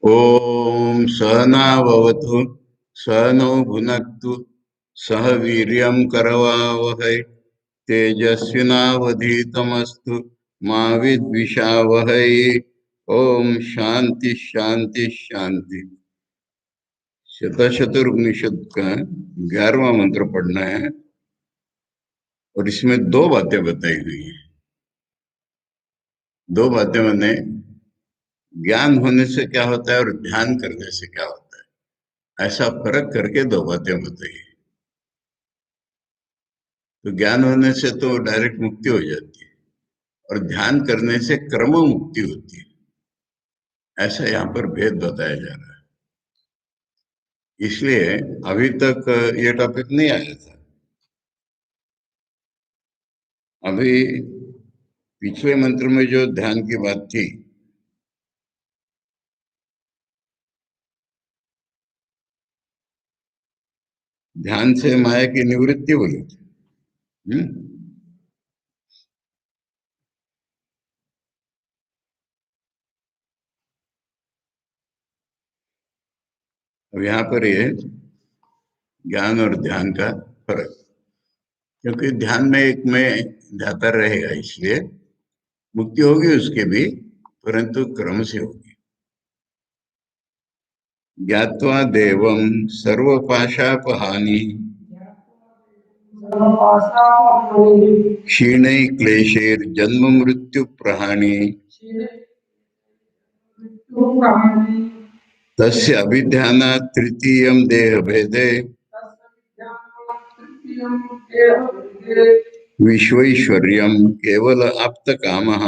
ओम सहनाववतु सहनौ भुनक्तु सह वीर्यं करवावहै तेजस्विनावधीतमस्तु मा विद्विषावहै। ओम शांति शांति शांति। शतशतुर्निषद का 11वां मंत्र पढ़ना है और इसमें दो बातें बताई हुई हैं। दो बातें मैंने ज्ञान होने से क्या होता है और ध्यान करने से क्या होता है, ऐसा फर्क करके दो बातें बताई। तो ज्ञान होने से तो डायरेक्ट मुक्ति हो जाती है और ध्यान करने से क्रम मुक्ति होती है, ऐसा यहाँ पर भेद बताया जा रहा है। इसलिए अभी तक ये टॉपिक नहीं आया था। अभी पिछले मंत्र में जो ध्यान की बात थी, ध्यान से माया की निवृत्ति बोली थी। अब यहाँ पर ये ज्ञान और ध्यान का फर्क, क्योंकि ध्यान में एक में ध्याता रहेगा, इसलिए मुक्ति होगी उसके भी, परंतु क्रम से होगी। ज्ञात्वा देवं सर्वपाशापहानि क्षीणै क्लेशैर्जन्म मृत्यु प्रहाणि तस्य अभिध्यानात् तृतीयं देहभेदे विश्वैश्वर्यं केवल आप्तकामः।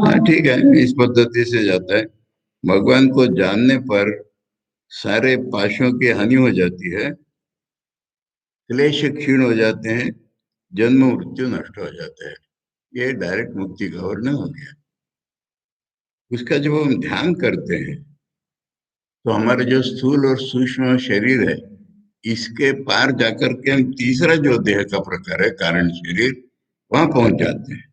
हाँ ठीक है, इस पद्धति से जाता है। भगवान को जानने पर सारे पाशों की हानि हो जाती है, क्लेश क्षीण हो जाते हैं, जन्म मृत्यु नष्ट हो जाता है। ये डायरेक्ट मुक्ति का वर्णन हो गया। उसका जब हम ध्यान करते हैं तो हमारे जो स्थूल और सूक्ष्म शरीर है, इसके पार जाकर के हम तीसरा जो देह का प्रकार है कारण शरीर, वहां पहुंच जाते हैं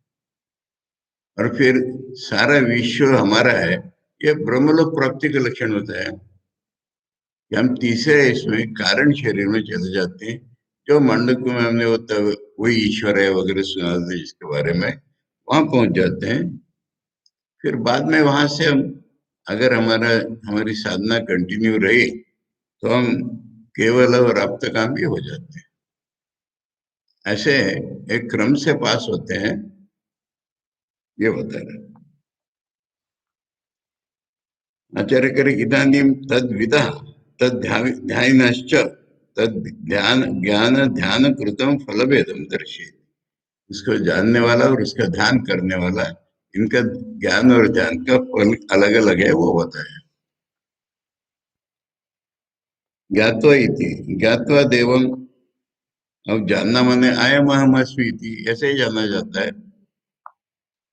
और फिर सारा विश्व हमारा है। ये ब्रह्मलोक प्राप्ति का लक्षण होता है कि हम तीसरे इसमें कारण शरीर में चले जाते हैं। जो मंडक में हमने वही ईश्वर है वगैरह सुना था जिसके बारे में, वहां पहुंच जाते हैं। फिर बाद में वहां से हम, अगर हमारी साधना कंटिन्यू रही तो हम केवल और आप्तकामी हो जाते हैं। ऐसे एक क्रम से पास होते हैं, ये बता रहे हैं। आचार्य करे इदानीं तद विदा तद ध्यानश्च तद ध्यान ज्ञान ध्यान कृतम फलभेदम दर्शित। इसको जानने वाला और उसका ध्यान करने वाला, इनका ज्ञान और ध्यान का फल अलग अलग है, वो बताया। ज्ञात्वा इति ज्ञात्वा देवम, अब जानना माने आयम अहम अस्मि इति, ऐसे ही जाना जाता है।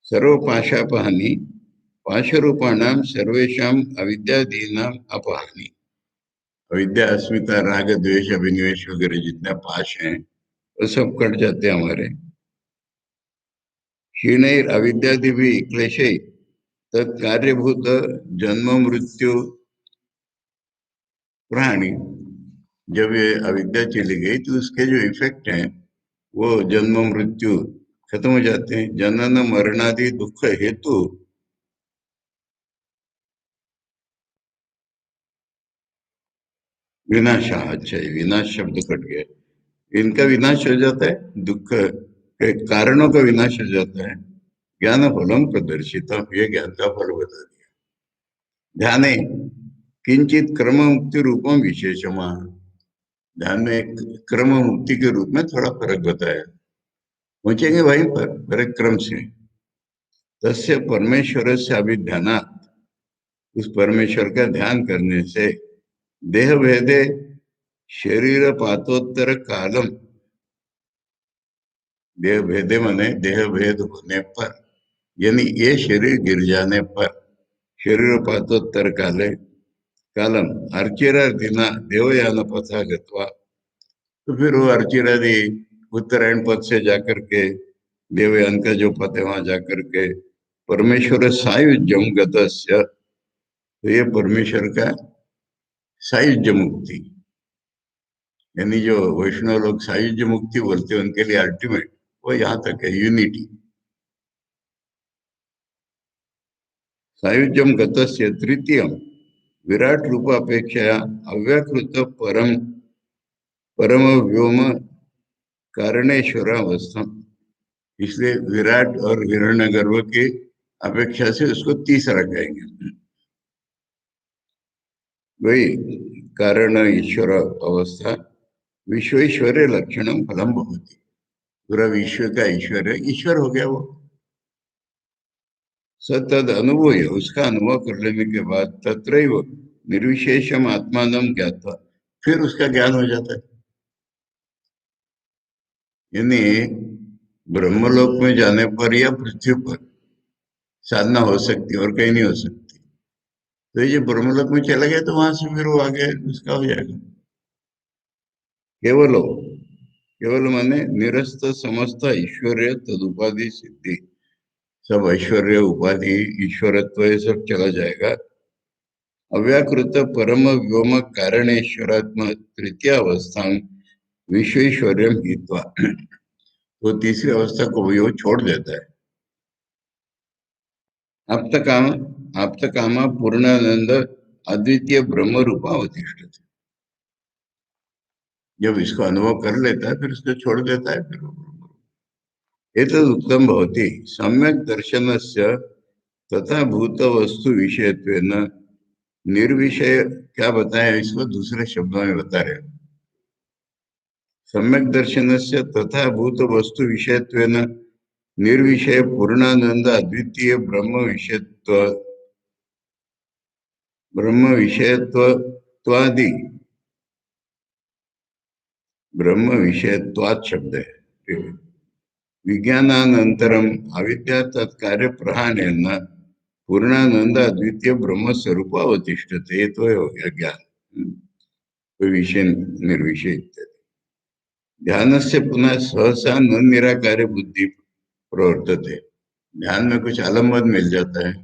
सर्व पाशापहानि पाशरूपाणाम सर्वेशम अविद्यादीनाम अपहानि। अविद्या अस्मिता राग द्वेष अभिनिवेश वगैरह जितने पाश हैं वो सब कट जाते हैं हमारे। क्षीणैर अविद्यादि भी क्लेशै तत्कार्यभूत जन्म मृत्यु प्राणी। जब ये अविद्या चली गई तो उसके जो इफेक्ट हैं वो जन्म मृत्यु खत्म हो जाते हैं। जनन मरणादि दुख हेतु विनाश, अच्छा है, विनाश शब्द कट गया, इनका विनाश हो जाता है, दुख के कारणों का विनाश हो जाता है। ज्ञान फलम प्रदर्शित, ये ज्ञान का फल बता दिया। ध्याने किंचित क्रम मुक्ति रूपम विशेषमा, ध्यान में एक क्रम मुक्ति के रूप में थोड़ा फर्क बताया। पहुंचेंगे वहीं पर एक क्रम से। तस्य परमेश्वर से अभिध्यानात्, उस परमेश्वर का ध्यान करने से, देह भेदे शरीर पातोत्तर कालम, देह भेदे माने देह भेद होने पर, यानी ये शरीर गिर जाने पर, शरीर पातोत्तर काले कालम अर्चिरादिना देवयान पथा गत्वा, तो फिर वो अर्चिरादि उत्तरायण पथ से जाकर के देवयान का जो पद है वहां जाकर के परमेश्वर सायुज्यम गतस्य, तो ये परमेश्वर का सायुज्य मुक्ति, यानी जो वैष्णव लोग सायुज्य मुक्ति बोलते हैं उनके लिए अल्टीमेट वो यहाँ तक है, यूनिटी। सायुज्यम गतस्य तृतीयम विराट रूपापेक्षया अव्याकृत परम परम व्योम कारणेश्वर अवस्था, इसलिए विराट और हिरण्यगर्भ की अपेक्षा से उसको तीसरा कहेंगे। वही कारण ईश्वर अवस्था विश्व ऐश्वर्य लक्षणम फलम भवति, पूरा विश्व का ईश्वर है, ईश्वर हो गया वो। सतद अनुभव है, उसका अनुभव कर लेने के बाद तत्रैव निर्विशेषम आत्मान ज्ञाता, फिर उसका ज्ञान हो जाता है। यानी ब्रह्मलोक में जाने पर या पृथ्वी पर साधना हो सकती है और कहीं नहीं हो सकती। तो ये ब्रह्मलोक में चला गया तो वहां से फिर वो आगे उसका हो जाएगा। केवल हो, केवल माने निरस्त समस्त ऐश्वर्य तदुपाधि सिद्धि, सब ऐश्वर्य उपाधि ईश्वरत्व ये सब चला जाएगा। अव्याकृत परम व्योम कारणेश्वरात्म तृतीय अवस्था विश्वेश्वर्य हित्वा, वो तीसरी अवस्था को भी वो छोड़ देता है। आप्तकाम आप्तकाम पूर्णानंद अद्वितीय ब्रह्म रूपावतिष्ठते, जब इसको अनुभव कर लेता है फिर उसको छोड़ देता है, फिर वो ब्रह्म। एतद् उत्तम भवति सम्यक दर्शनस्य तथा भूत वस्तु विषयत्वेन निर्विषय, क्या बताया इसको दूसरे शब्दों में बता रहे हैं। सम्यक दर्शनस्य तथा भूत वस्तु विषयत्वेन निर्विषय पूर्णानंद अद्वितीय ब्रह्म विषयत्वादि, ब्रह्म विषयत्वात् शब्द है। विज्ञानानंतरम अविद्या तत्कार्य प्रहारेण पूर्णानंद अद्वितीय ब्रह्म स्वरूप अवतिष्ठते, तो हो गया ज्ञान, कोई विषय निर्विषय इत्यादि। ध्यान से पुनः सहसा न निराकार बुद्धि प्रवर्तते, ध्यान में कुछ आलम्बन मिल जाता है।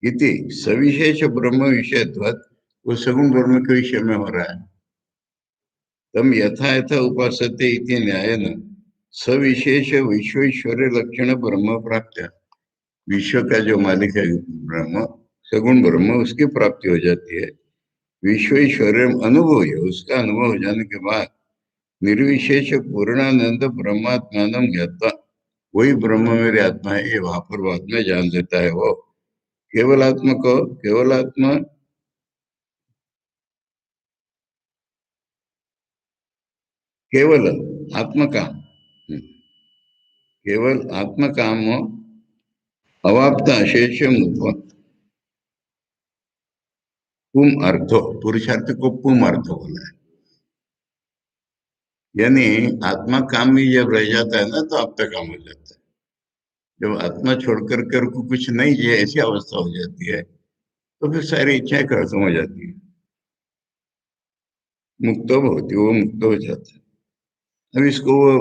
इति सविशेष ब्रह्म विषयत्वात्, वो सगुण ब्रह्म के विषय में हो रहा है। तम यथा यथा उपासते इति न्यायन सविशेष विश्वेश्वर्य लक्षण ब्रह्म प्राप्त, विश्व का जो मालिक है ब्रह्म, सगुण ब्रह्म, उसकी प्राप्ति हो जाती है। विश्व ऐश्वर्य अनुभव है, उसका अनुभव हो जाने के बाद निर्विशेष पूर्णानंद ब्रह्मात्मान ज्ञाता, वही ब्रह्म मेरी आत्मा है ये वहां पर बाद में जान लेता है वो। केवल आत्मा को, केवल आत्मा, केवल आत्मा का, केवल आत्मा काम अवाप्त अशेषम पुम अर्थो, पुरुषार्थ को पुम अर्थ बोला है। यानी आत्मा काम में जब रह जाता है ना तो आपका काम हो जाता है। जब आत्मा छोड़ करके और को कुछ नहीं है ऐसी अवस्था हो जाती है तो फिर सारी इच्छाएं खत्म हो जाती है, मुक्त होती, वो मुक्त हो जाता है। अब इसको वो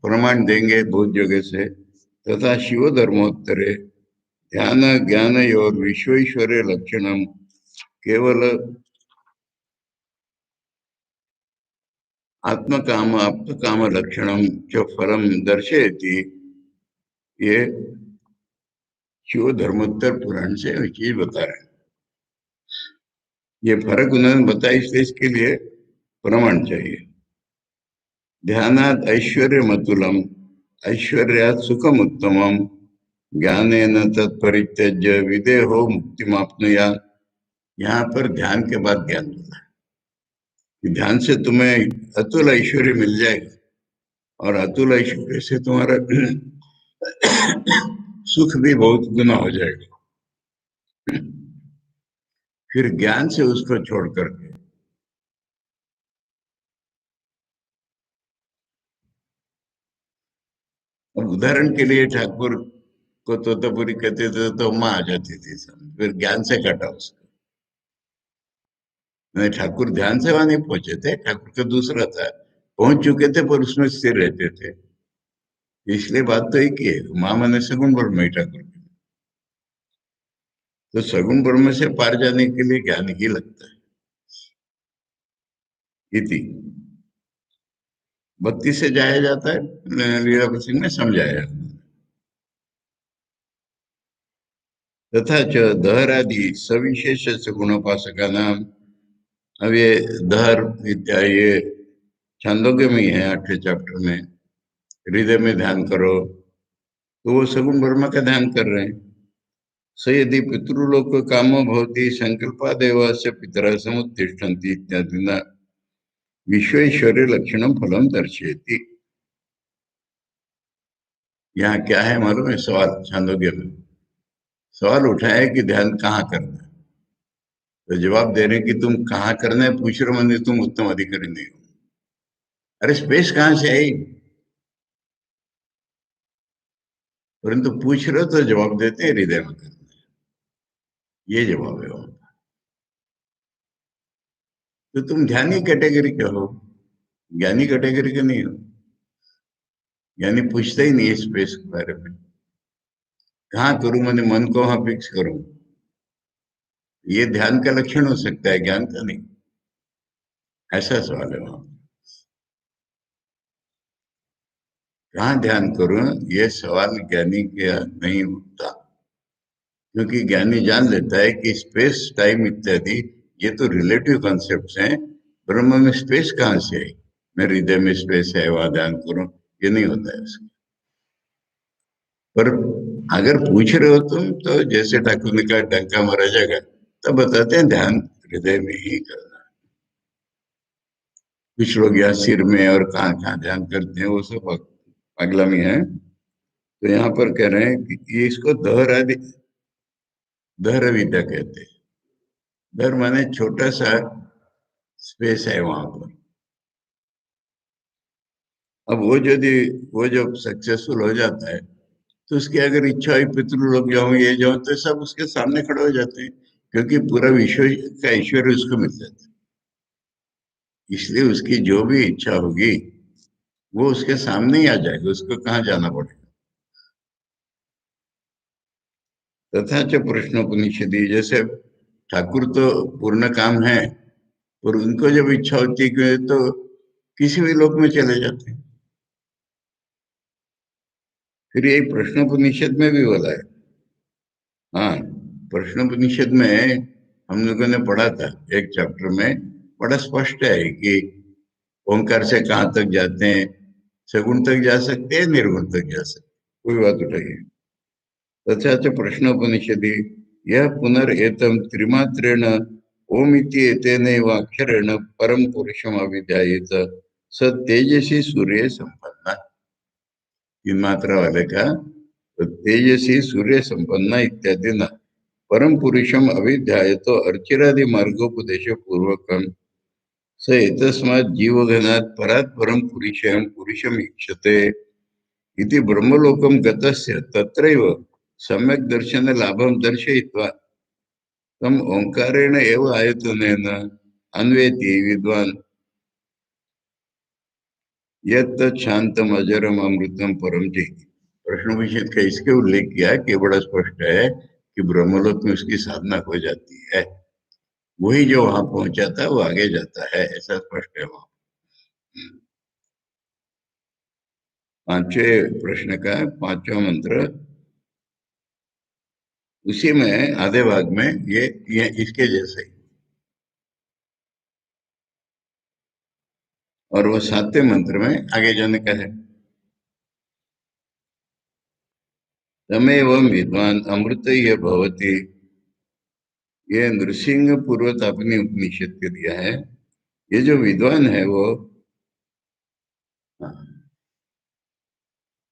प्रमाण देंगे बहुत जगह से। तथा शिव धर्मोत्तरे ध्यान ज्ञान और विश्वेश्वरे लक्षणम केवल आत्मकाम आप्तकाम लक्षणम च फलम दर्शयति, ये शिव धर्मोत्तर पुराण से एक चीज बता रहे हैं। ये फर्क उन्होंने बताया इसलिए इसके लिए प्रमाण चाहिए। ध्यानात ऐश्वर्य मतुलम ऐश्वर्यात सुखम उत्तमम ज्ञानेन तत्परित्यज्य विदेहो मुक्ति मापनुया, यहाँ पर ध्यान के बाद ज्ञान मिला कि ध्यान से तुम्हें अतुल ऐश्वर्य मिल जाएगा और अतुल ऐश्वर्य से तुम्हारा सुख भी बहुत गुना हो जाएगा। फिर ज्ञान से उसको छोड़ करके, अब उदाहरण के लिए ठाकुर को तोतापुरी कहते थे तो माँ आ जाती थी समझ, फिर ज्ञान से काटा उसको। नहीं, ठाकुर ध्यान से वहां नहीं पहुंचे थे, ठाकुर का दूसरा था, पहुंच चुके थे पर उसमें स्थिर रहते थे। इसलिए बात तो एक ही है, माँ मैंने सगुण ब्रह्म ही ठाकुर की। तो सगुण ब्रह्म से पार जाने के लिए ज्ञान ही लगता है। इति भक्ति से जाया जाता है, लीला प्रसंग में समझाया। तथा च दहरादि सविशेष गुणोपासका नाम। अब ये दहर विद्या ये छांदोग्य में ही है, 8वें चैप्टर में। हृदय में ध्यान करो, तो वो सगुण ब्रह्म का ध्यान कर रहे हैं। स यदि पितृलोक कामो भवति संकल्पादेव से पितरः समुत्तिष्ठन्ति इत्यादि न विश्वेश्वर्य लक्षणम फलम दर्शयति। यहाँ क्या है मालूम है? सवाल छांदोग्य में सवाल उठा है कि ध्यान कहाँ करना है। तो जवाब दे रहे हैं कि तुम कहाँ करना है पूछ रहे हो, मैंने तुम उत्तम अधिकारी नहीं हो। अरे स्पेस कहाँ से आई? परंतु पूछ रहे हो तो जवाब देते हैं हृदय में करना है। ये जवाब है वहां। तो तुम ध्यानी कैटेगरी के हो, ज्ञानी कैटेगरी के नहीं हो। ज्ञानी पूछता ही नहीं है स्पेस के बारे में। कहाँ करूं, मैंने मन को वहां फिक्स करूं। ये ध्यान का लक्षण हो सकता है, ज्ञान का नहीं। ऐसा सवाल है वहां। कहाँ ध्यान करूं, ये सवाल ज्ञानी का नहीं उठता। क्योंकि ज्ञानी जान लेता है कि स्पेस टाइम इत्यादि ये तो रिलेटिव कॉन्सेप्ट्स हैं। ब्रह्म में स्पेस कहाँ से आई? मैं हृदय में स्पेस है वहां ध्यान करूं, ये नहीं होता है उसका। पर अगर पूछ रहे हो तुम, तो जैसे ठाकुर ने कहा डंका मारा जाएगा, तब बताते हैं ध्यान हृदय में ही करना। कुछ लोग यहाँ सिर में और कहाँ कहाँ ध्यान करते हैं, वो सब पागलामी है। तो यहाँ पर कह रहे हैं कि ये इसको दहर आदि दहर विद्या कहते हैं। दहर माने छोटा सा स्पेस है वहां पर। अब वो जब सक्सेसफुल हो जाता है, तो उसकी अगर इच्छा हुई पितृलोक जाऊं ये जाऊं, तो सब उसके सामने खड़े हो जाते हैं। क्योंकि पूरा विश्व का ईश्वर उसको मिल जाता है। इसलिए उसकी जो भी इच्छा होगी वो उसके सामने ही आ जाएगी, उसको कहाँ जाना पड़ेगा। तथा च प्रश्नोपनिषदि, जैसे ठाकुर तो पूर्ण काम है, और उनको जब इच्छा होती है तो किसी भी लोक में चले जाते हैं। फिर यही प्रश्नोपनिषद में भी बोला है। हाँ, प्रश्नोपनिषद में हम लोगों ने पढ़ा था एक चैप्टर में, बड़ा स्पष्ट है कि ओंकार से कहाँ तक जाते हैं। सगुण तक जा सकते हैं, निर्गुण तक जा सकते हैं। कोई बात उठाइए। तथा च प्रश्नोपनिषदि यह पुनरेतम त्रिमात्रेण ओमिति एतेनैव अक्षरेण परम पुरुषम अभिध्यायेत स तेजसी सूर्य संपन्न। तीन मात्रा वाले का तो तेजसी सूर्य संपन्न इत्यादि न परम पुरुषम अभिध्याय तो अर्चिरादि मार्गोपदेश पूर्वकम स एतस्मात् जीवघनात् परात् परम पुरुषं पुरुषम इक्षते इति ब्रह्मलोकम गतस्य तत्रैव सम्यक् दर्शन लाभम दर्शयित्वा तम ओंकारेण एव आयतनेन अन्वेति विद्वान् यत् शांतम अजरम अमृतम परम जयति। प्रश्न विषय का इसके उल्लेख किया कि बड़ा स्पष्ट है कि ब्रह्मलोक में उसकी साधना हो जाती है। वही जो वहां पहुंचाता है वो आगे जाता है, ऐसा स्पष्ट है वहां। पांचवें प्रश्न का पांचवा मंत्र, उसी में आधे भाग में ये इसके जैसे ही। और वो 7वें मंत्र में आगे जाने का है। तमेव विद्वान अमृत ये भवती। ये नृसिंह पूर्वत अपनी उपनिषद के दिया है। ये जो विद्वान है वो,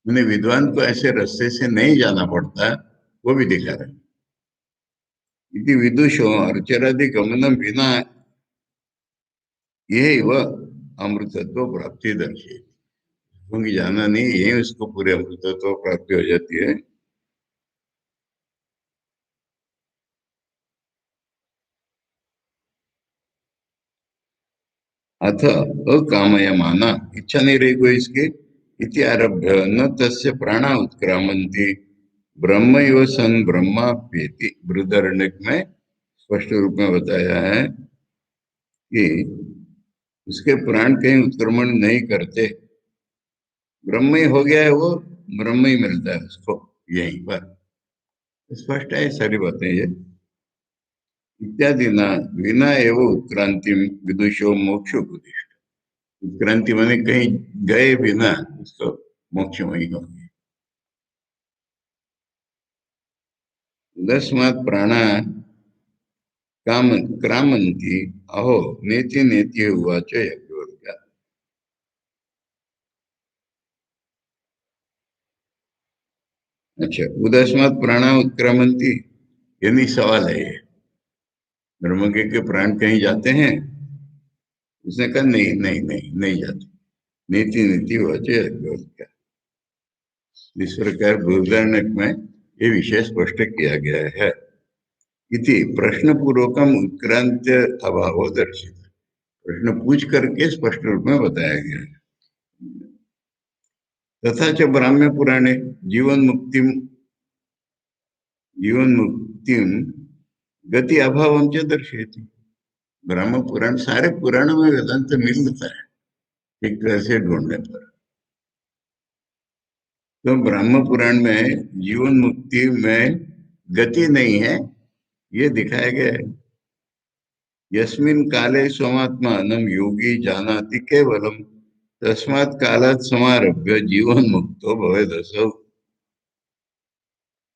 उन्हें विद्वान को ऐसे रास्ते से नहीं जाना पड़ता, वो भी दिखा रहे हैं। इति विदुषो अर्चरादि गमनम बिना ये वह अमृतत्व प्राप्ति दर्शी। क्योंकि जाना नहीं, यही उसको पूरे अमृतत्व प्राप्ति हो जाती है। अथ अकामयमाना, इच्छा नहीं रही कोई इसकी, इति आरभ्य न तस्य प्राणा उत्क्रामन्ति ब्रह्मैव सन ब्रह्माप्येति बृहदारण्यक में स्पष्ट रूप में बताया है कि उसके प्राण कहीं उत्क्रमण नहीं करते, ब्रह्म ही हो गया है वो, ब्रह्म ही मिलता है उसको यहीं पर। स्पष्ट है सारी बातें ये। इत्यादि न विना एवं उत्क्रांति विदुषो मोक्ष उपदिष्ट। उत्क्रांति माने कहीं गए बिना उसको मोक्ष वही होगी। दस्मात् प्राणा काम क्रामंती अहो नेति नेति उवाच यज्ञवल्क्य। अच्छा, उदस्मात् प्राणा उत्क्रामंती, यानी सवाल है ये, ब्रह्म के प्राण कहीं जाते हैं? उसने कहा नहीं नहीं नहीं नहीं जाते। नीति नीति उवाच यज्ञवल्क्य। इस प्रकार बृहदारण्यक में ये विषय स्पष्ट किया गया है। इति प्रश्न पूर्वकम उत्क्रांत अभाव दर्शित। प्रश्न पूछ करके स्पष्ट रूप में बताया गया है। तथा च ब्राह्म्य पुराणे जीवन मुक्तिम गति अभाव च दर्शयति। ब्रह्म पुराण, सारे पुराणों में वेदांत मिलता है एक तरह से ढूंढने पर। तो ब्रह्म पुराण में जीवन मुक्ति में गति नहीं है, ये दिखाया गया है। यस्मिन् काले स्वात्मानं योगी जानाति केवलम तस्मात् कालात् समारभ्य जीवन मुक्तो भवेदसौ।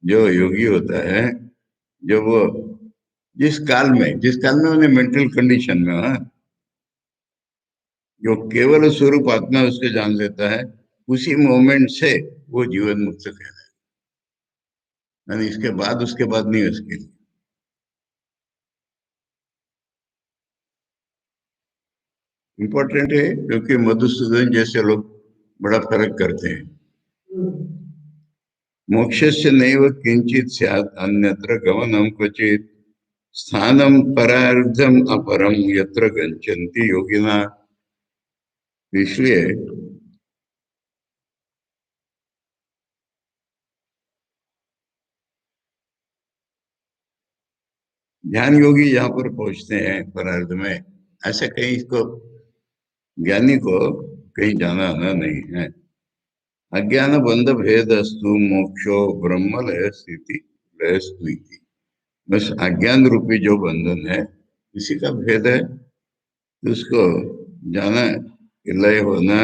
जो योगी होता है, जो वो जिस काल में उन्हें मेंटल कंडीशन में, हाँ, जो केवल स्वरूप आत्मा उसके जान लेता है, उसी मोमेंट से वो जीवन मुक्त कहलाता है। यानी इसके बाद उसके बाद नहीं उसके लिए। इम्पोर्टेंट है क्योंकि मधुसूदन जैसे लोग बड़ा फर्क करते हैं। मोक्षस्य नैव किंचित स्यात् अन्यत्र गमनं क्वचित् स्थानं परार्धम अपरम यत्र गच्छन्ति योगिना। इसलिए ध्यान योगी जहाँ पर पहुंचते हैं परार्ध में, ऐसा कहीं इसको ज्ञानी को कहीं जाना आना नहीं है। अज्ञान बंध भेदस्तु मोक्षो ब्रह्म लय स्थिति लय स्थिति। बस अज्ञान रूपी जो बंधन है इसी का भेद है, उसको जाना, लय होना,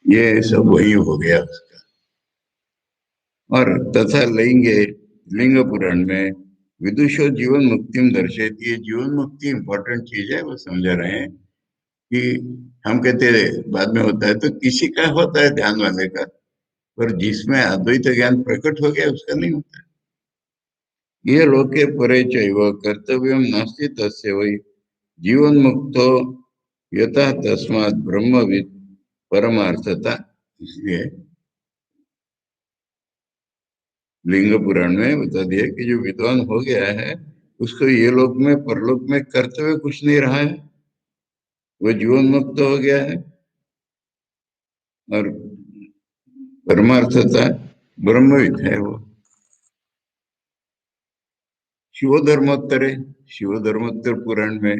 ये सब वही हो गया उसका। और तथा लेंगे लिंग पुराण में विदुषो जीवन मुक्ति दर्शेती है। जीवन मुक्ति इंपॉर्टेंट चीज है, वो समझा रहे हैं कि हम कहते हैं बाद में होता है, तो किसी का होता है ध्यान वाले का, पर जिसमें अद्वैत ज्ञान प्रकट हो गया उसका नहीं होता। ये लोके परे चैव कर्तव्यम नास्ति तस्य वै जीवन मुक्तो यथा तस्मात् ब्रह्मविद परमार्थता। इसलिए लिंग पुराण में बता दिया कि जो विद्वान हो गया है उसको ये लोक में परलोक में कर्तव्य कुछ नहीं रहा है, वो जीवन मुक्त हो गया है। और परमार्थता ब्रह्मविद है वो। शिवधर्मोत्तर है, शिवधर्मोत्तर पुराण में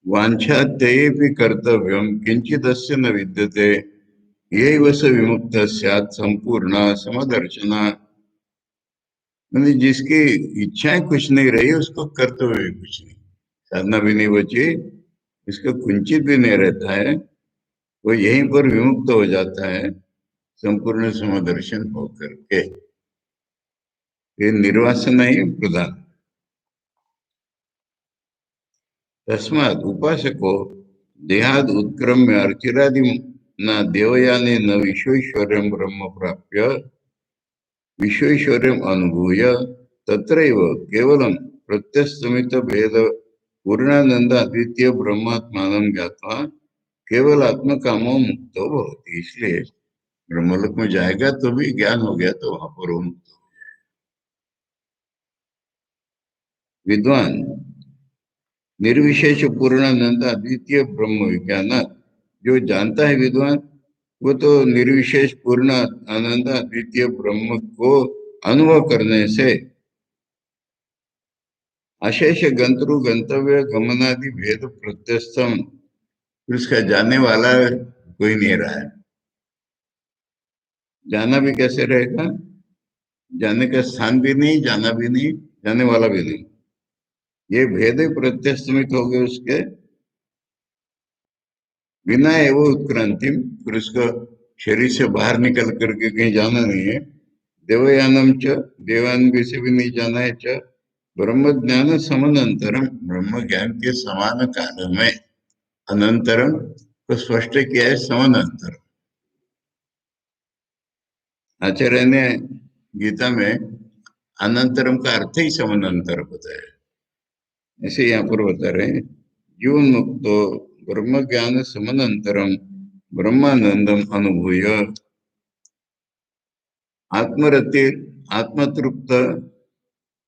वांछा तेपि कर्तव्यम किंचिदस्य न विद्यते यही स विमुक्त स्यात् संपूर्ण समदर्शना। यानी जिसकी इच्छाएं कुछ नहीं रही उसको कर्तव्य भी कुछ नहीं, साधना भी नहीं बची, इसका कुंचित भी नहीं रहता है, वो यहीं पर विमुक्त हो जाता है संपूर्ण समदर्शन होकर के। ये निर्वासन ही प्रधान। तस्मात् उपासको देहाद उत्क्रम्य अर्चिरादि न देवयाने न विश्वेश्वर्यं ब्रह्म प्राप्य विश्वेश्वर्यम् अनुभूय तत्रैव केवलं प्रत्यस्तमित भेद पूर्णानंद अद्वितीय ब्रह्मात्मानं ज्ञात्वा केवल आत्म कामो मुक्तो भवति। इसलिए ब्रह्मलोक में जाएगा तो भी ज्ञान हो गया तो वहां पर वो मुक्त हो। विद्वान निर्विशेष पूर्णानंद अद्वितीय ब्रह्म विज्ञान, जो जानता है विद्वान वो तो निर्विशेष पूर्ण आनंद अद्वितीय ब्रह्म को अनुभव करने से अशेष गंतरु गंतव्य गमनादि भेद प्रत्यस्तम, उसका जानने वाला कोई नहीं रहा है। जाना भी कैसे रहेगा? जाने का स्थान भी नहीं, जाना भी नहीं, जाने वाला भी नहीं। ये भेद प्रत्यस्तमित हो गए उसके बिना एवं उत्क्रांति, फिर उसको शरीर से बाहर निकल करके कहीं जाना नहीं है। देवयानम च, देवान भी से भी नहीं जाना है। च ब्रह्म ज्ञान समानंतरम, ब्रह्म ज्ञान के समान काल में अनंतरम को स्पष्ट किया है, समानंतर। आचार्य ने गीता में अनंतरम का अर्थ ही समानंतर बताया, ऐसे यहाँ पर बता रहे हैं। जीवन मुक्तो ब्रह्म ज्ञान समानंतरम ब्रह्मानंदम अनुभूय आत्मरति आत्मतृप्त,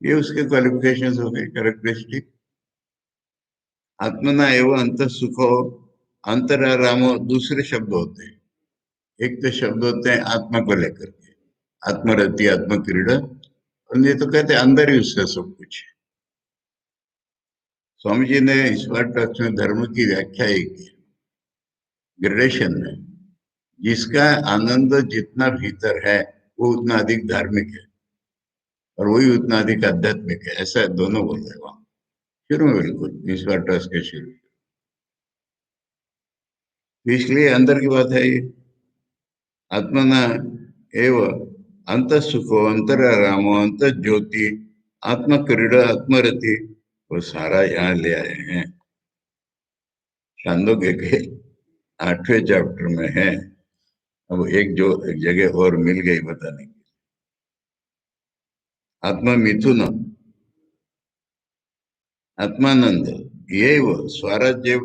ये उसके क्वालिफिकेशन हो गए, कैरेक्टरिस्टिक। आत्मना एवं अंत सुखो, अंतरारामो दूसरे शब्द होते हैं। एक तो शब्द होते हैं आत्मा को लेकर के, आत्मरति आत्मक्रीड़ा, और ये तो कहते हैं अंदर ही उसका सब कुछ है। स्वामी जी ने इस बार टॉक्स में धर्म की व्याख्या एक ग्रेडेशन में, जिसका आनंद जितना भीतर है वो उतना अधिक धार्मिक है और वही उतना अधिक आध्यात्मिक है, ऐसा दोनों बोल रहे वहां शुरू में, बिल्कुल इस बार टॉक्स के शुरू। तो इसलिए अंदर की बात है ये। आत्मना एव अंत सुखो अंतरारामो अंत ज्योति आत्म क्रीड़ा आत्मरति, वो सारा यहाँ ले आए हैं। छांदोग्य के 8वें चैप्टर में है। अब एक जगह और मिल गई बताने की। आत्मा मिथुन आत्मानंद ये वो स्वराज्य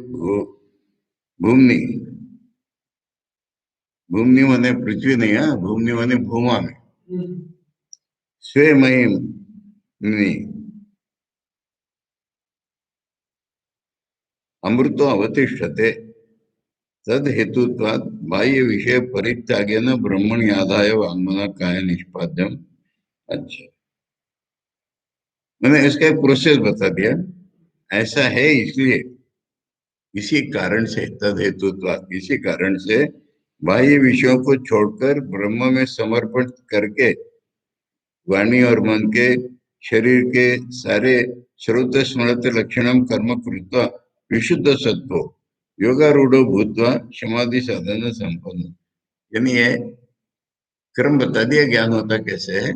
भूमि, भूमि माने पृथ्वी नहीं है, भूमि माने भूमा में स्वयं अमृतो अवतिष्ठते तद हेतुत्वात् बाह्य विषय परित्यागेन ब्रह्मणि आदाय वाङ्मना काय निष्पाद्यम। अच्छा, मैंने इसका एक प्रोसेस बता दिया, ऐसा है इसलिए, इसी कारण से तद हेतुत्वात्, इसी कारण से बाह्य विषयों को छोड़कर ब्रह्म में समर्पण करके वाणी और मन के शरीर के सारे श्रुत स्मृत लक्षणम कर्म कृत्वा विशुद्ध सत्व योगारूढ़ भूतवा समाधि साधन संपन्न, यानी ये क्रम बता दिया ज्ञान होता कैसे है,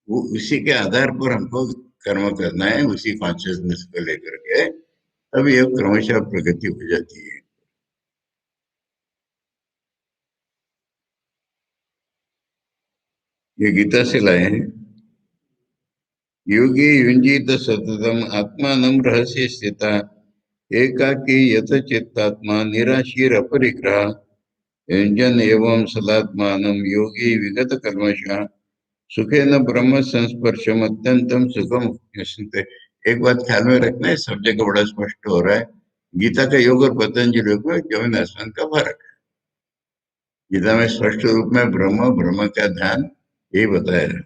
वो उसी के आधार पर हमको कर्म करना है, उसी कॉन्शियसनेस को लेकर के, तब ये क्रमशः प्रगति हो जाती है। ये गीता से लाए हैं। योगी युंजीत सततम आत्मानं रहस्य स्थिता एकाकी यथ चित्तात्मा निराशीर अपरिग्रह युंजन एवं सदात्मानं योगी विगत कर्मशः सुखेन ब्रह्म संस्पर्शम अत्यंतम सुखम उच्यते। एक बात ख्याल में रखना है, सब जगह बड़ा स्पष्ट हो रहा है, गीता का योग और पतंजलि योग में जमीन आसमान का फर्क है। गीता में स्पष्ट रूप में ब्रह्म, ब्रह्म का ध्यान यही बताया है।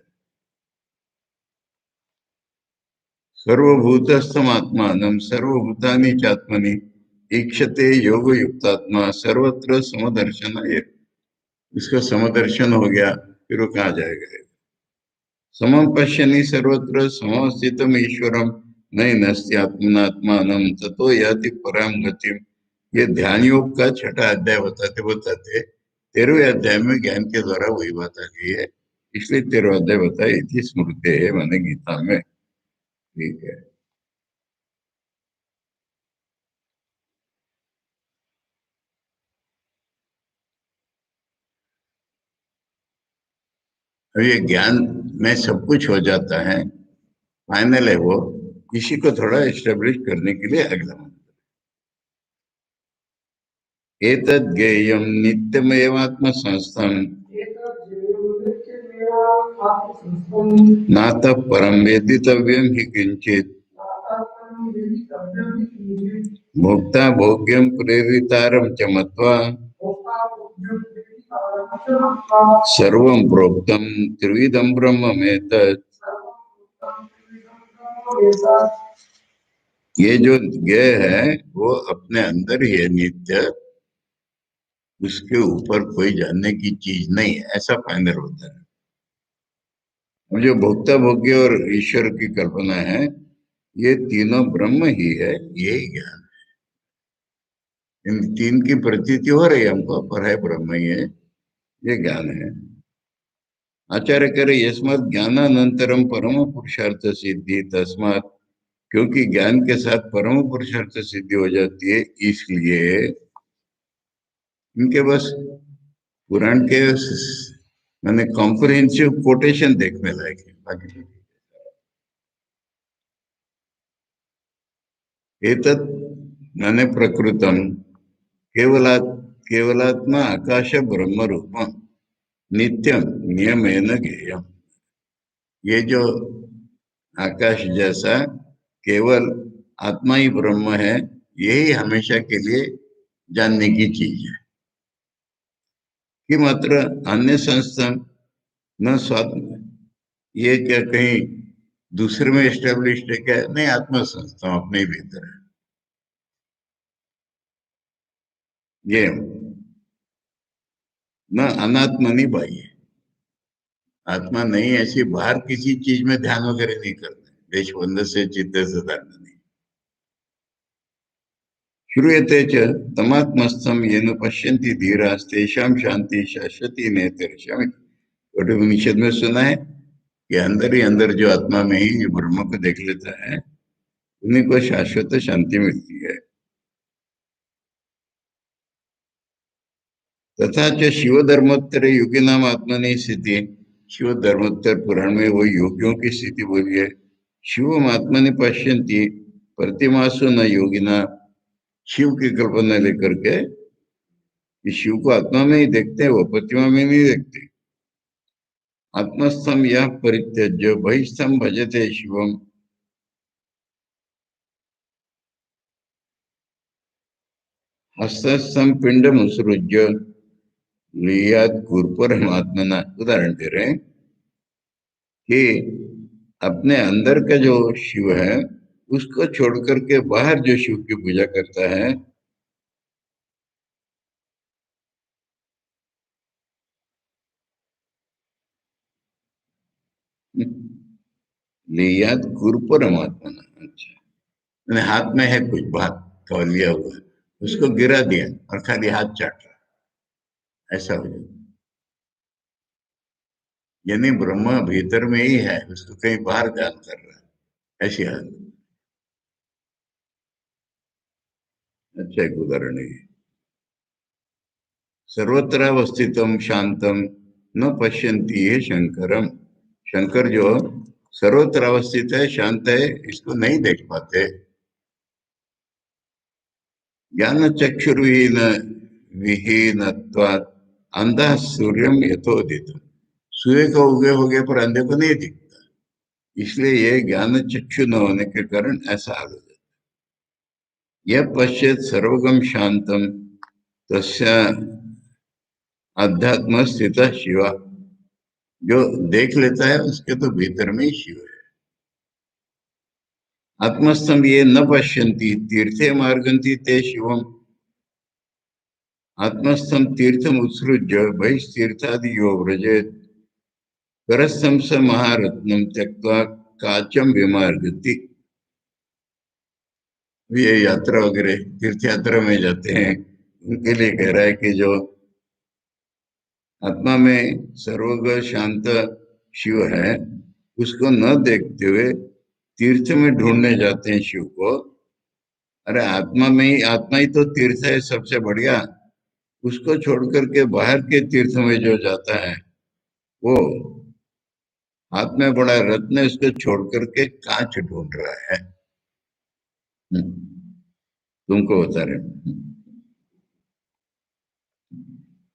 सर्वभूतस्थमात्मानं सर्वभूतानि चात्मनि ईक्षते योग युक्तात्मा सर्वत्र समदर्शन। इसका समदर्शन हो गया, फिर वो कहाँ जाएगा? समम पश्यनि सर्वत्र समवस्थितम ईश्वरम नहीं नस्ति आत्मनात्मानं ततो याति पराम गतिम। ये ध्यान योग का 6ठा अध्याय बताते बताते 13वें अध्याय में ज्ञान के द्वारा वही बात आ गई है, इसलिए 13वां अध्याय बताया इति स्मृति है, माने गीता में। ठीक है, अब ये ज्ञान में सब कुछ हो जाता है, फाइनल है वो, इसी को थोड़ा एस्टेब्लिश करने के लिए अगला मंत्र, एतद् ज्ञेयं नित्यमेवात्म संस्थं नातः परं वेदितव्यं हि किंचित् भोक्ता भोग्यम प्रेरितारम च मत्वा सर्वं प्रोक्तम त्रिविधम ब्रह्म में तत्। ये जो ज्ञेय है वो अपने अंदर ही है नित्य, उसके ऊपर कोई जानने की चीज नहीं है, ऐसा फाइनल होता है। और जो भोक्ता भोग्य और ईश्वर की कल्पना है, ये तीनों ब्रह्म ही है, यही ज्ञान। इन तीन की प्रतीति हो रही है हमको, पर है ब्रह्म ही है, ये ज्ञान है। आचार्य कह रहे यस्मात् ज्ञानानंतरम परम पुरुषार्थ सिद्धि तस्मात्, क्योंकि ज्ञान के साथ परम पुरुषार्थ सिद्धि हो जाती है, इसलिए इनके बस पुराण के मैंने कॉम्प्रिहेंसिव कोटेशन देखने लायक है, बाकी तो एतत् मैंने प्रकृतम केवला केवलात्मा आकाश ब्रह्म रूप नित्यम नियमेन ज्ञेयम। ये जो आकाश जैसा केवल आत्मा ही ब्रह्म है, यही हमेशा के लिए जानने की चीज है। कि मात्र अन्य संस्था न स्वात्म, ये क्या कहीं दूसरे में एस्टेब्लिश्ड है क्या? नहीं, आत्मा संस्था अपने ही भीतर है। ये न अनात्मनि बाह्य, आत्मा नहीं ऐसी बाहर किसी चीज में ध्यान वगैरह नहीं करते। देशबंध से चित्त से धारणा नहीं। श्रूयते च तमात्मस्थम येन पश्यन्ति धीराः तेषां शांति शाश्वती नेतरश्यामि। कठोपनिषद में सुना है कि अंदर ही अंदर जो आत्मा में ही जो ब्रह्म को देख लेता है, उन्हीं को शाश्वत शांति मिलती है। तथा च शिव धर्मोत्तर योगी नाम आत्मनि स्थिति, शिव धर्मोत्तर पुराण में वो योगियों की स्थिति बोली है। शिवम आत्मनि पश्यन्ति प्रतिमासु न योगिना, शिव की कल्पना लेकर के कि शिव को आत्मा में ही देखते हैं, वो प्रतिमा में नहीं देखते। आत्मस्थम यह परित्यज्य बहिस्थम भजते शिवम, हस्तस्थम पिंडम उत्सृज्य लियात परमात्मना। उदाहरण दे रहे हैं कि अपने अंदर का जो शिव है, उसको छोड़ करके बाहर जो शिव की पूजा करता है, लियात परमात्मना। अच्छा, मैंने हाथ में है कुछ बात लिया हुआ है, उसको गिरा दिया और खाली हाथ चाट रहा, ऐसा हो जाता। यानी ब्रह्म भीतर में ही है, उसको कहीं बाहर ध्यान कर रहा है, ऐसी हालत। अच्छा, एक उदाहरण है। सर्वत्र अवस्थितम शांतम न पश्यन्ति ये शंकरम। शंकर जो सर्वत्र अवस्थित है, शांत है, इसको नहीं देख पाते। ज्ञान चक्षुर्विहीन विहीनत्वात् अंधा सूर्यम यथोदित। सूर्य का उगे हो गया पर अंधे को नहीं दिखता, इसलिए ये ज्ञान चक्षु न होने के कारण ऐसा हाल हो जाता है। यह पश्चित सर्वगम शांतम तस्य अध्यात्म स्थित शिवा, जो देख लेता है उसके तो भीतर में ही शिव है। आत्मस्थम ये न पश्यन्ति तीर्थे मार्गन्ति ते शिवम, आत्मस्थम तीर्थम उत्सृज्य बहिस्तीर्थादि यो व्रजेत करस्थम स महारत्नम त्यक्त्वा काचम विमार्गति। ये यात्रा वगैरह तीर्थ यात्रा में जाते हैं, उनके लिए कह रहा है कि जो आत्मा में सर्वग शांत शिव है, उसको न देखते हुए तीर्थ में ढूंढने जाते हैं शिव को। अरे आत्मा में ही, आत्मा ही तो तीर्थ है सबसे बढ़िया, उसको छोड़ करके बाहर के तीर्थ में जो जाता है, वो हाथ में बड़ा रत्न है, उसको छोड़ करके कांच ढूंढ रहा है। तुमको बता रहे हैं।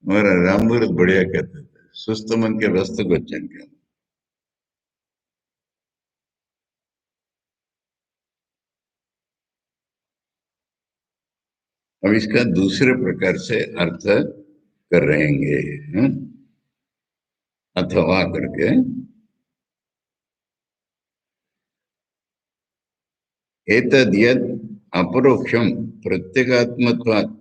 हमारा रामभरत बढ़िया कहते थे, सुस्त मन के व्यस्त को चैन के। अब इसका दूसरे प्रकार से अर्थ कर रहेंगे। अथवा करके, एतद् यत् अपरोक्षम प्रत्यगात्मत्वात्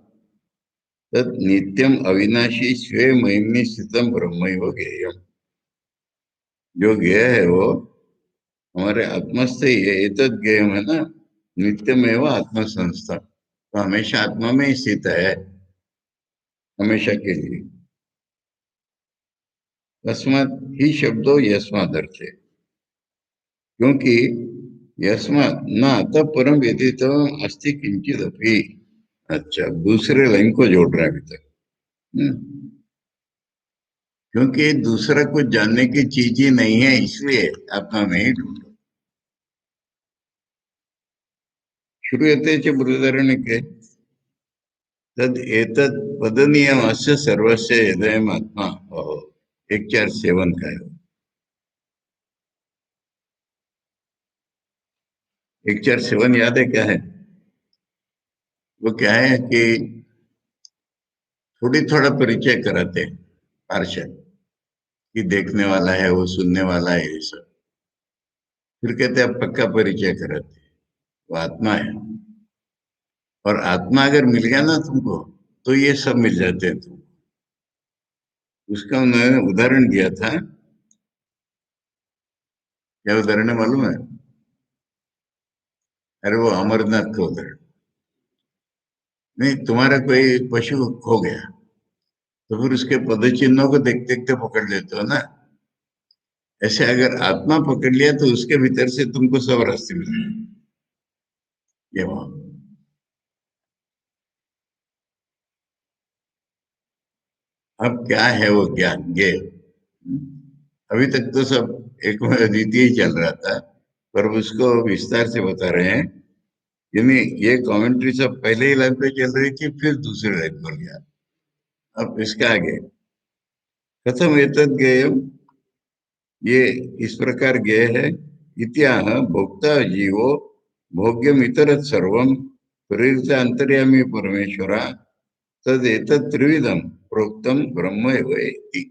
तत् नित्यम अविनाशी स्वे महिमनि स्थितम ब्रह्मैव ज्ञेयम्। जो ज्ञेय है वो हमारे आत्मस्थ ही है। एतद् ज्ञेयम है ना, नित्यमेव आत्म संस्था, तो हमेशा आत्मा में ही स्थित है, हमेशा के लिए। तस्मात् ही शब्दों यस्मादर्थे, क्योंकि यस्मात् न अतः परम व्यतीत अस्ति किंचित अपि। अच्छा, दूसरे लाइन को जोड़ रहा है अभी तक। हम्म, क्योंकि दूसरा कुछ जानने की चीज ही नहीं है, इसलिए आत्मा में ही ढूंढो। श्रूयते च बृहदारण्यके तद एतद पदनीयमस्य सर्वस्य हृदयम् आत्मा। ओहो, 147 का है। 147 याद है क्या है? वो क्या है कि थोड़ी थोड़ा परिचय कराते हैं पार्षद, कि देखने वाला है, वो सुनने वाला है, ये सब। फिर कहते हैं पक्का परिचय कराते हैं, वो आत्मा है। और आत्मा अगर मिल गया ना तुमको, तो ये सब मिल जाते हैं तुमको। उसका उन्होंने उदाहरण दिया था। क्या उदाहरण है मालूम है? अरे वो अमरनाथ का उदाहरण। नहीं, तुम्हारा कोई पशु खो गया, तो फिर उसके पद चिन्हों को देख देखते पकड़ लेते हो ना। ऐसे अगर आत्मा पकड़ लिया तो उसके भीतर से तुमको सब रास्ते मिल जाएंगे। ये वहां। अब क्या है वो ज्ञान, ये अभी तक तो सब एक अद्वितीय ही चल रहा था, पर उसको विस्तार से बता रहे हैं। यानी ये कमेंट्री सब पहले ही लाइन पे चल रही थी, फिर दूसरे लाइन पर गया। अब इसका आगे कथम एतद् ज्ञेयम्, ये इस प्रकार ज्ञेय है। इत्याह भोक्ता जीवो भोग्यम इतरत् सर्वम प्रेरित अंतर्यामी परमेश्वरा तद एतत् त्रिविधम प्रोक्तम ब्रह्म एव इति।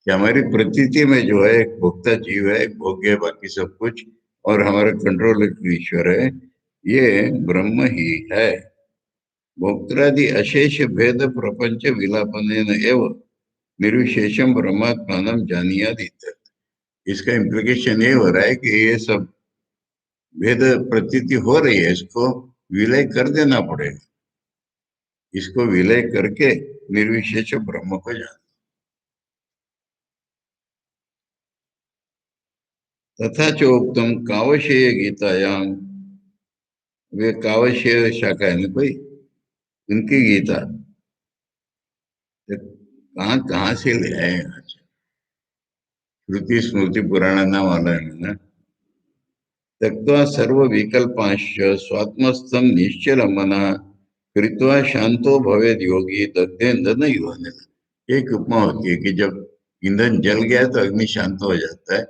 कि हमारी प्रतीति में जो है एक भोक्ता जीव है, एक भोग्य है बाकी सब कुछ, और हमारा कंट्रोल ईश्वर है, ये ब्रह्म ही है। भोक्तादि अशेष भेद प्रपंच विलापनेन एव निर्विशेषम ब्रह्मात्मानं जानीयाद इत्यर्थ। इसका इम्प्लीकेशन ये हो रहा है कि ये सब भेद प्रतीति हो रही है, इसको विलय कर देना पड़ेगा। इसको विलय करके निर्विशेष ब्रह्म को जान। तथा चोक्तम कावशेय गीतायाम, वे कावशेय शाखा है ना कोई, उनकी गीता तो कहाँ कहाँ से ले आए? अच्छा, श्रुति स्मृति पुराण नाम वाला है ना। त्यक्त्वा सर्वविकल्पांश्च स्वात्मस्थं निश्चलं मनः कृत्वा शांतो भवेद योगी दग्धेन्द्र युवान। एक उपमा होती है कि जब ईंधन जल गया तो अग्नि शांत हो जाता है।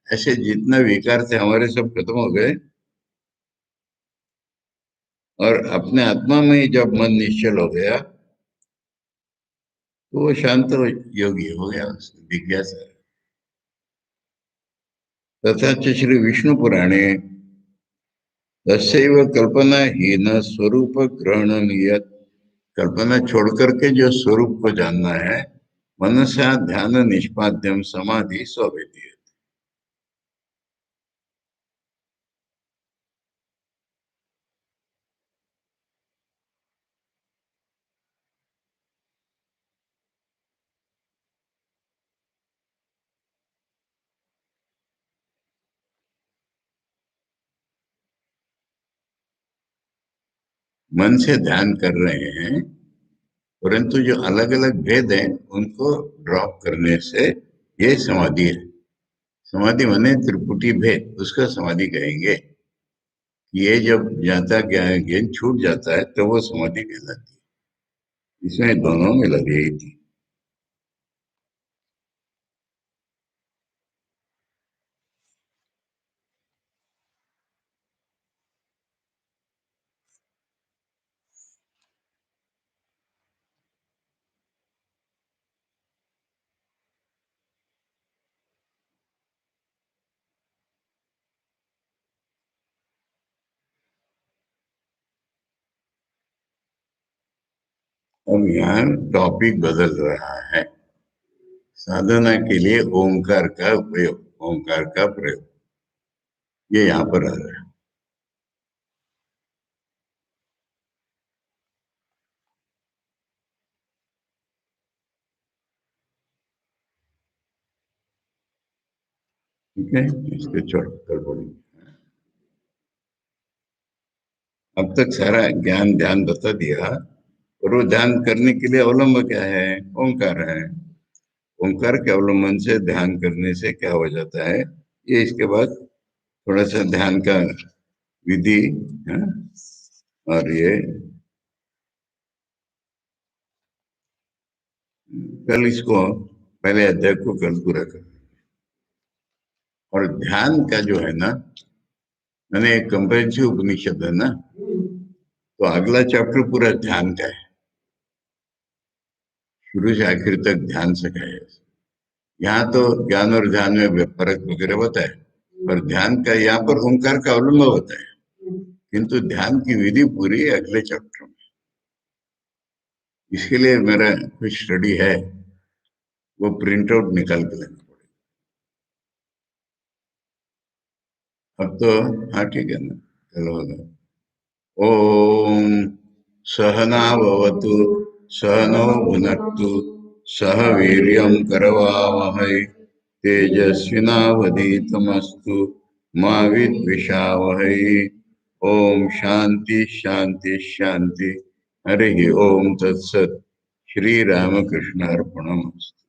ऐसे जितने विकार थे हमारे सब खत्म हो गए, और अपने आत्मा में ही जब मन निश्चल हो गया तो वो शांत योगी हो गया, उसने दिख गया सर। तथा च श्री विष्णु पुराणे तस्यैव कल्पना हीन स्वरूप ग्रहण नियत, कल्पना छोड़ करके जो स्वरूप को जानना है, मनसा ध्यान निष्पाद्यम समाधि स्ववेदी। मन से ध्यान कर रहे हैं, परंतु जो अलग अलग भेद हैं उनको ड्रॉप करने से ये समाधि है। समाधि माने त्रिपुटी भेद, उसका समाधि कहेंगे। ये जब जाता ज्ञान ज्ञान छूट जाता है तो वो समाधि कहलाती है। इसमें दोनों में लग रही थी। अब यहाँ टॉपिक बदल रहा है। साधना के लिए ओंकार का उपयोग, ओंकार का प्रयोग, ये यहाँ पर आ रहा है। ठीक है, इसके छोड़ कर बोलिए। अब तक सारा ज्ञान ध्यान बता दिया, और वो ध्यान करने के लिए अवलंब क्या है? ओंकार है। ओंकार के अवलंबन से ध्यान करने से क्या हो जाता है, ये इसके बाद थोड़ा सा ध्यान का विधि है। और ये कल इसको, पहले अध्याय को कल पूरा कर। और ध्यान का जो है ना, मैंने एक कंप्रेहेंसिव उपनिषद है ना, तो अगला चैप्टर पूरा ध्यान का है, शुरू से आखिर तक ध्यान से का है। यहाँ तो ज्ञान और ध्यान में फर्क वगैरह होता है, पर ध्यान का यहाँ पर ओंकार का अवलंब होता है, किंतु ध्यान की विधि पूरी अगले चैप्टर में। इसके लिए मेरा कुछ स्टडी है, वो प्रिंट आउट निकाल के लेना पड़ेगा। अब तो हाँ ठीक है ना, चलो होगा। ओम सहना भवतु, सहनो भुनक्तु, सह वीर्यं करवावहै, तेजस्विनावधीतमस्तु मा विद्विषावहै। ओम शांति शांति शांति। हरि ओम तत्सत। श्री रामकृष्ण अर्पणमस्तु।